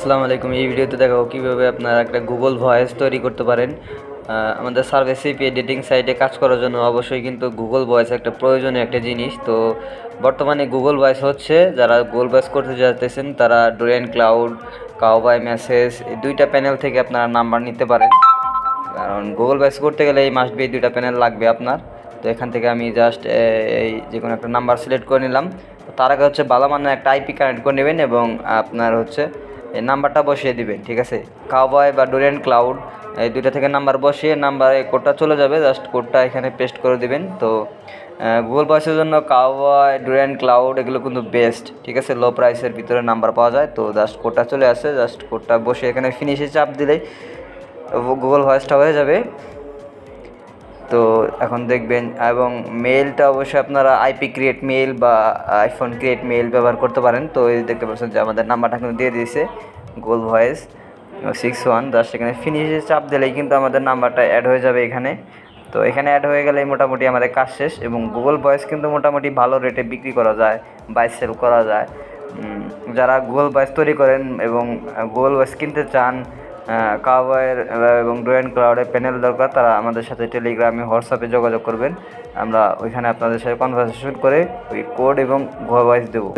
আসসালামু আলাইকুম। এই ভিডিওতে দেখাবো কীভাবে আপনারা একটা গুগল ভয়েস তৈরি করতে পারেন। আমাদের সার্ভিস সিপি এডিটিং সাইটে কাজ করার জন্য অবশ্যই কিন্তু গুগল ভয়েস একটা প্রয়োজনীয় একটা জিনিস। তো বর্তমানে গুগল ভয়েস হচ্ছে, যারা গুগল ভয়েস করতে যাচ্ছেন তারা ডোরিয়ান ক্লাউড, কাউবাই মেসেজ এই দুইটা প্যানেল থেকে আপনারা নাম্বার নিতে পারেন। কারণ গুগল ভয়েস করতে গেলে এই মাস্ট বি দুইটা প্যানেল লাগবে আপনার। তো এখান থেকে আমি জাস্ট এই যে কোনো একটা নাম্বার সিলেক্ট করে নিলাম। তার আগে হচ্ছে ভালো মানের একটা আইপি কানেক্ট করে নেবেন এবং আপনার হচ্ছে এই নাম্বারটা বসিয়ে দিবেন। ঠিক আছে, কাউবয় বা ডোরিয়ান ক্লাউড এই দুইটা থেকে নাম্বার বসিয়ে নাম্বারে কোডটা চলে যাবে, জাস্ট কোডটা এখানে পেস্ট করে দিবেন। তো গুগল ভয়েসের জন্য কাউবয়, ডোরিয়ান ক্লাউড এগুলো কিন্তু বেস্ট। ঠিক আছে, লো প্রাইসের ভিতরে নাম্বার পাওয়া যায়। তো জাস্ট কোডটা চলে আসে, জাস্ট কোডটা বসে এখানে ফিনিশে চাপ দিলেই গুগল ভয়েসটা হয়ে যাবে। তো এখন দেখবেন, এবং মেইলটা অবশ্যই আপনারা আইপি ক্রিয়েট মেইল বা আইফোন ক্রিয়েট মেইল ব্যবহার করতে পারেন। তো এই দেখতে পাচ্ছেন যে আমাদের নাম্বারটা কিন্তু দিয়ে দিয়েছে গুগল ভয়েস 61। জাস্ট এখানে ফিনিশে চাপ দিলেই কিন্তু আমাদের নাম্বারটা অ্যাড হয়ে যাবে এখানে। তো এখানে অ্যাড হয়ে গেলেই মোটামুটি আমাদের কাজ শেষ। এবং গুগল ভয়েস কিন্তু মোটামুটি ভালো রেটে বিক্রি করা যায়, বাই সেল করা যায়। যারা গুগল ভয়েস তৈরি করেন এবং গুগল ভয়েস কিনতে চান, কাউবয়ের এবং ডোরিয়ান ক্লাউডের প্যানেল দরকার, তারা আমাদের সাথে টেলিগ্রামে, হোয়াটসঅ্যাপে যোগাযোগ করবেন। আমরা ওইখানে আপনাদের সাথে কনভারসেশন করে ওই কোড এবং ভয়েস দেবো।